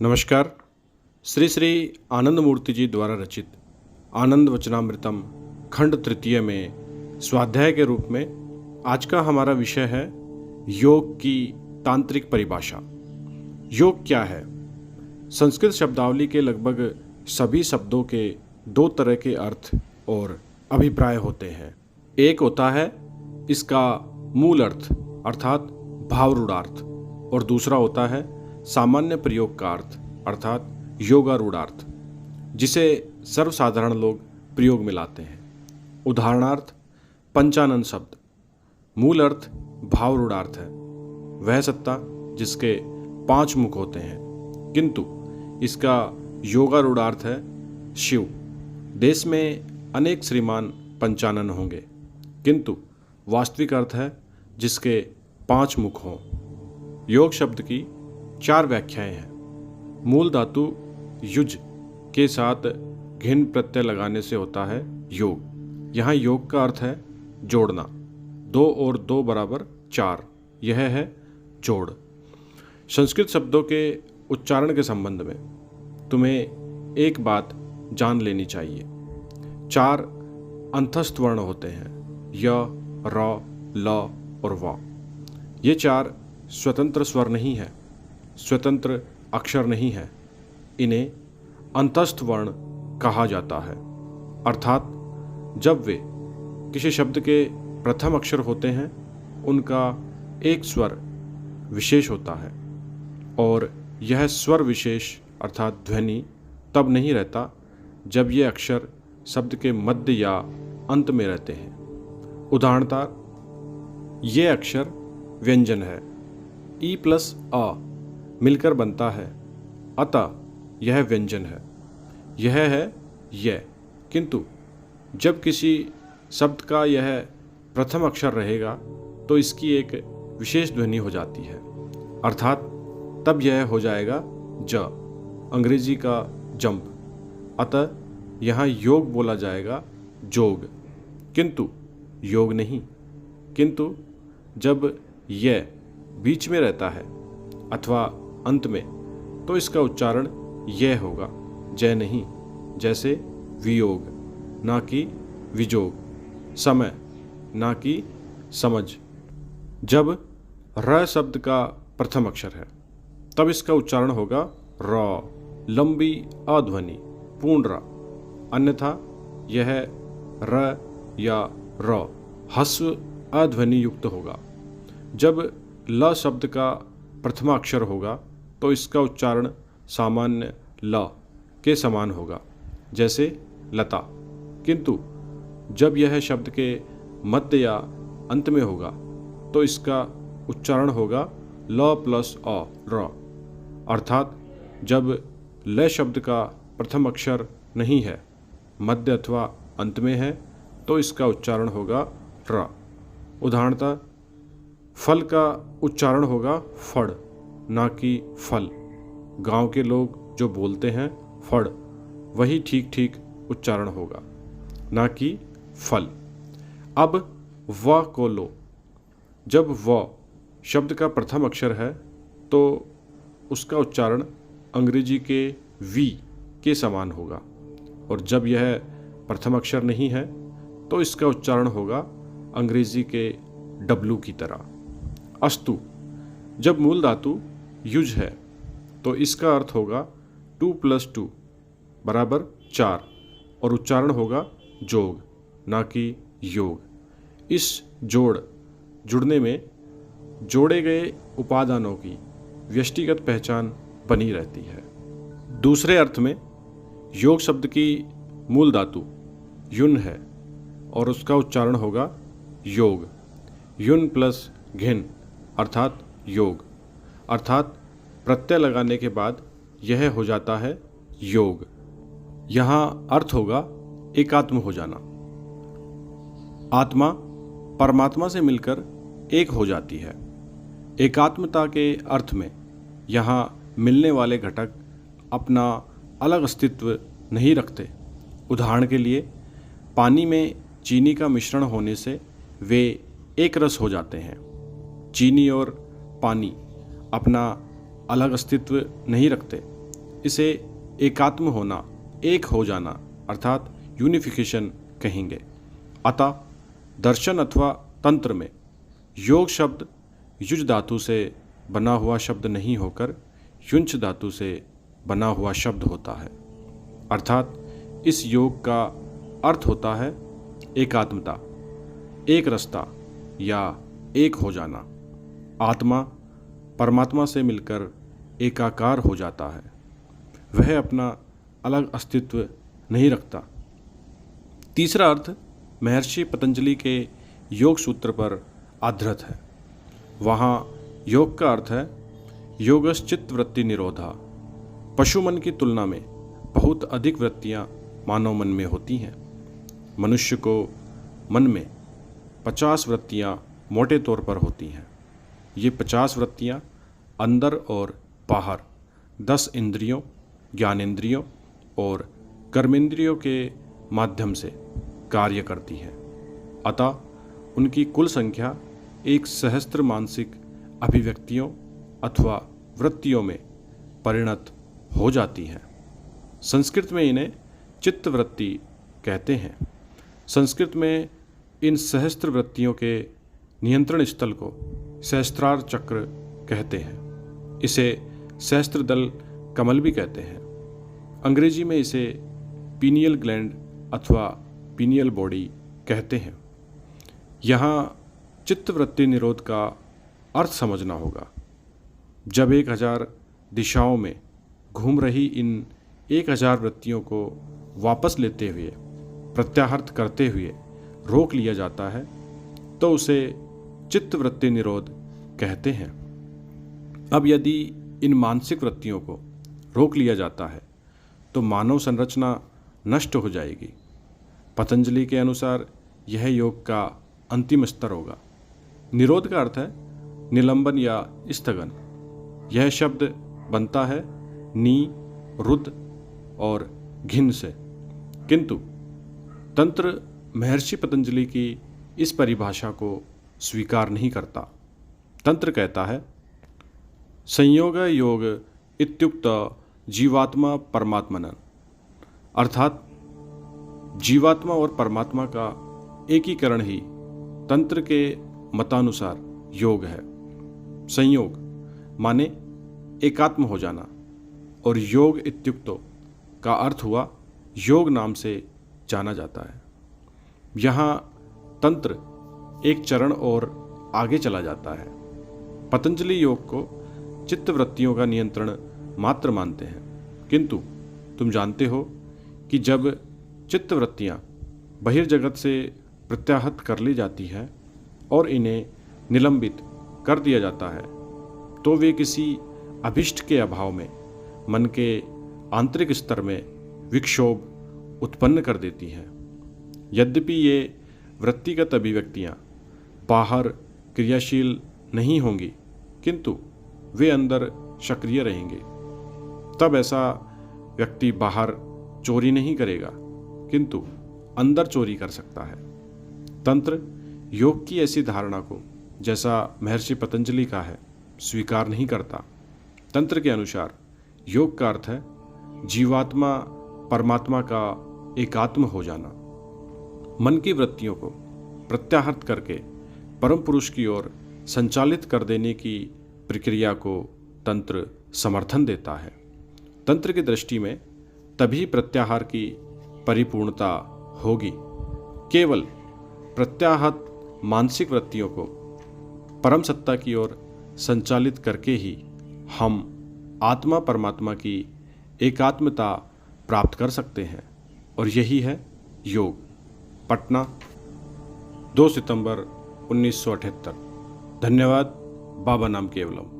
नमस्कार। श्री श्री आनंद मूर्ति जी द्वारा रचित आनंद वचनामृतम खंड तृतीय में स्वाध्याय के रूप में आज का हमारा विषय है योग की तांत्रिक परिभाषा। योग क्या है? संस्कृत शब्दावली के लगभग सभी शब्दों के दो तरह के अर्थ और अभिप्राय होते हैं। एक होता है इसका मूल अर्थ अर्थात भावरूढ़ार्थ, और दूसरा होता है सामान्य प्रयोग का अर्थ अर्थात योगारूढ़ार्थ, जिसे सर्वसाधारण लोग प्रयोग में लाते हैं। उदाहरणार्थ पंचानन शब्द मूल अर्थ भावरूढ़ार्थ है, वह सत्ता जिसके 5 मुख होते हैं, किंतु इसका योगारूढ़ार्थ है शिव। देश में अनेक श्रीमान पंचानन होंगे, किंतु वास्तविक अर्थ है जिसके 5 मुख हों। योग शब्द की 4 व्याख्याएं हैं। मूल धातु युज के साथ घिन प्रत्यय लगाने से होता है योग। यहाँ योग का अर्थ है जोड़ना। 2 और 2 बराबर 4, यह है जोड़। संस्कृत शब्दों के उच्चारण के संबंध में तुम्हें एक बात जान लेनी चाहिए। 4 अंतस्थ वर्ण होते हैं, य, र, ल और व। ये 4 स्वतंत्र स्वर नहीं है, स्वतंत्र अक्षर नहीं है। इन्हें अंतस्थ वर्ण कहा जाता है, अर्थात जब वे किसी शब्द के प्रथम अक्षर होते हैं उनका एक स्वर विशेष होता है, और यह स्वर विशेष अर्थात ध्वनि तब नहीं रहता जब ये अक्षर शब्द के मध्य या अंत में रहते हैं। उदाहरणतः ये अक्षर व्यंजन है, ई प्लस अ मिलकर बनता है, अतः यह व्यंजन है। यह है यह, किंतु जब किसी शब्द का यह प्रथम अक्षर रहेगा तो इसकी एक विशेष ध्वनि हो जाती है, अर्थात तब यह हो जाएगा ज, अंग्रेजी का जंप। अतः यहाँ योग बोला जाएगा जोग, किंतु योग नहीं। किंतु जब यह बीच में रहता है अथवा अंत में तो इसका उच्चारण यह होगा, जय नहीं। जैसे वियोग ना कि विजोग, समय ना कि समझ। जब र शब्द का प्रथम अक्षर है तब इसका उच्चारण होगा र, लंबी अध्वनि पूर्ण र, अन्यथा यह र या र ह्रस्व अध्वनि युक्त होगा। जब ल शब्द का प्रथमा अक्षर होगा तो इसका उच्चारण सामान्य ल के समान होगा, जैसे लता। किंतु जब यह शब्द के मध्य या अंत में होगा तो इसका उच्चारण होगा ल प्लस अ र, अर्थात जब ल शब्द का प्रथम अक्षर नहीं है, मध्य अथवा अंत में है, तो इसका उच्चारण होगा र। उदाहरणतः फल का उच्चारण होगा फड़ ना कि फल। गांव के लोग जो बोलते हैं फड़, वही ठीक ठीक उच्चारण होगा, ना कि फल। अब व को लो। जब व शब्द का प्रथम अक्षर है तो उसका उच्चारण अंग्रेजी के वी के समान होगा, और जब यह प्रथम अक्षर नहीं है तो इसका उच्चारण होगा अंग्रेजी के डब्लू की तरह। अस्तु जब मूल धातु युज है तो इसका अर्थ होगा 2 + 2 बराबर 4, और उच्चारण होगा जोग ना कि योग। इस जुड़ने में जोड़े गए उपादानों की व्यष्टिगत पहचान बनी रहती है। दूसरे अर्थ में योग शब्द की मूल धातु युन है और उसका उच्चारण होगा योग। युन प्लस घिन अर्थात योग, अर्थात प्रत्यय लगाने के बाद यह हो जाता है योग। यहाँ अर्थ होगा एकात्म हो जाना। आत्मा परमात्मा से मिलकर एक हो जाती है। एकात्मता के अर्थ में यहाँ मिलने वाले घटक अपना अलग अस्तित्व नहीं रखते। उदाहरण के लिए पानी में चीनी का मिश्रण होने से वे एक रस हो जाते हैं। चीनी और पानी अपना अलग अस्तित्व नहीं रखते, इसे एकात्म होना, एक हो जाना अर्थात यूनिफिकेशन कहेंगे। अतः दर्शन अथवा तंत्र में योग शब्द युज धातु से बना हुआ शब्द नहीं होकर युंच धातु से बना हुआ शब्द होता है। अर्थात इस योग का अर्थ होता है एकात्मता, एक रसता या एक हो जाना। आत्मा परमात्मा से मिलकर एकाकार हो जाता है, वह अपना अलग अस्तित्व नहीं रखता। तीसरा अर्थ महर्षि पतंजलि के योग सूत्र पर आधारित है। वहाँ योग का अर्थ है योगश्चित्त वृत्ति निरोधा। पशु मन की तुलना में बहुत अधिक वृत्तियाँ मानव मन में होती हैं। मनुष्य को मन में 50 वृत्तियाँ मोटे तौर पर होती हैं। ये 50 वृत्तियाँ अंदर और बाहर 10 इंद्रियों, ज्ञानेंद्रियों और कर्मेंद्रियों के माध्यम से कार्य करती हैं। अतः उनकी कुल संख्या 1 सहस्त्र मानसिक अभिव्यक्तियों अथवा वृत्तियों में परिणत हो जाती हैं। संस्कृत में इन्हें चित्त वृत्ति कहते हैं। संस्कृत में इन सहस्त्र वृत्तियों के नियंत्रण स्थल को सहस्त्रार चक्र कहते हैं। इसे सहस्त्र दल कमल भी कहते हैं। अंग्रेजी में इसे पीनियल ग्लैंड अथवा पीनियल बॉडी कहते हैं। यहाँ चित्तवृत्ति निरोध का अर्थ समझना होगा। जब 1000 दिशाओं में घूम रही इन 1000 वृत्तियों को वापस लेते हुए, प्रत्याहृत करते हुए रोक लिया जाता है तो उसे चित्तवृत्ति निरोध कहते हैं। अब यदि इन मानसिक वृत्तियों को रोक लिया जाता है तो मानव संरचना नष्ट हो जाएगी। पतंजलि के अनुसार यह योग का अंतिम स्तर होगा। निरोध का अर्थ है निलंबन या स्थगन। यह शब्द बनता है नी, रुद्र और घिन से। किंतु तंत्र महर्षि पतंजलि की इस परिभाषा को स्वीकार नहीं करता। तंत्र कहता है संयोग योग इत्युक्त जीवात्मा परमात्मन, अर्थात जीवात्मा और परमात्मा का एकीकरण ही तंत्र के मतानुसार योग है। संयोग माने एकात्म हो जाना और योग इत्युक्तो का अर्थ हुआ योग नाम से जाना जाता है। यहाँ तंत्र एक चरण और आगे चला जाता है। पतंजलि योग को चित्तवृत्तियों का नियंत्रण मात्र मानते हैं, किंतु तुम जानते हो कि जब चित्तवृत्तियाँ बहिर्जगत से प्रत्याहृत कर ली जाती है और इन्हें निलंबित कर दिया जाता है तो वे किसी अभिष्ट के अभाव में मन के आंतरिक स्तर में विक्षोभ उत्पन्न कर देती हैं। यद्यपि ये वृत्तिगत अभिव्यक्तियाँ बाहर क्रियाशील नहीं होंगी, किंतु वे अंदर सक्रिय रहेंगे। तब ऐसा व्यक्ति बाहर चोरी नहीं करेगा, किंतु अंदर चोरी कर सकता है। तंत्र योग की ऐसी धारणा को, जैसा महर्षि पतंजलि का है, स्वीकार नहीं करता। तंत्र के अनुसार योग का अर्थ है जीवात्मा परमात्मा का एकात्म हो जाना। मन की वृत्तियों को प्रत्याहृत करके परम पुरुष की ओर संचालित कर देने की प्रक्रिया को तंत्र समर्थन देता है। तंत्र की दृष्टि में तभी प्रत्याहार की परिपूर्णता होगी। केवल प्रत्याहत मानसिक वृत्तियों को परम सत्ता की ओर संचालित करके ही हम आत्मा परमात्मा की एकात्मता प्राप्त कर सकते हैं, और यही है योग। पटना, 2 सितंबर 1978। धन्यवाद। बाबा नाम केवलम।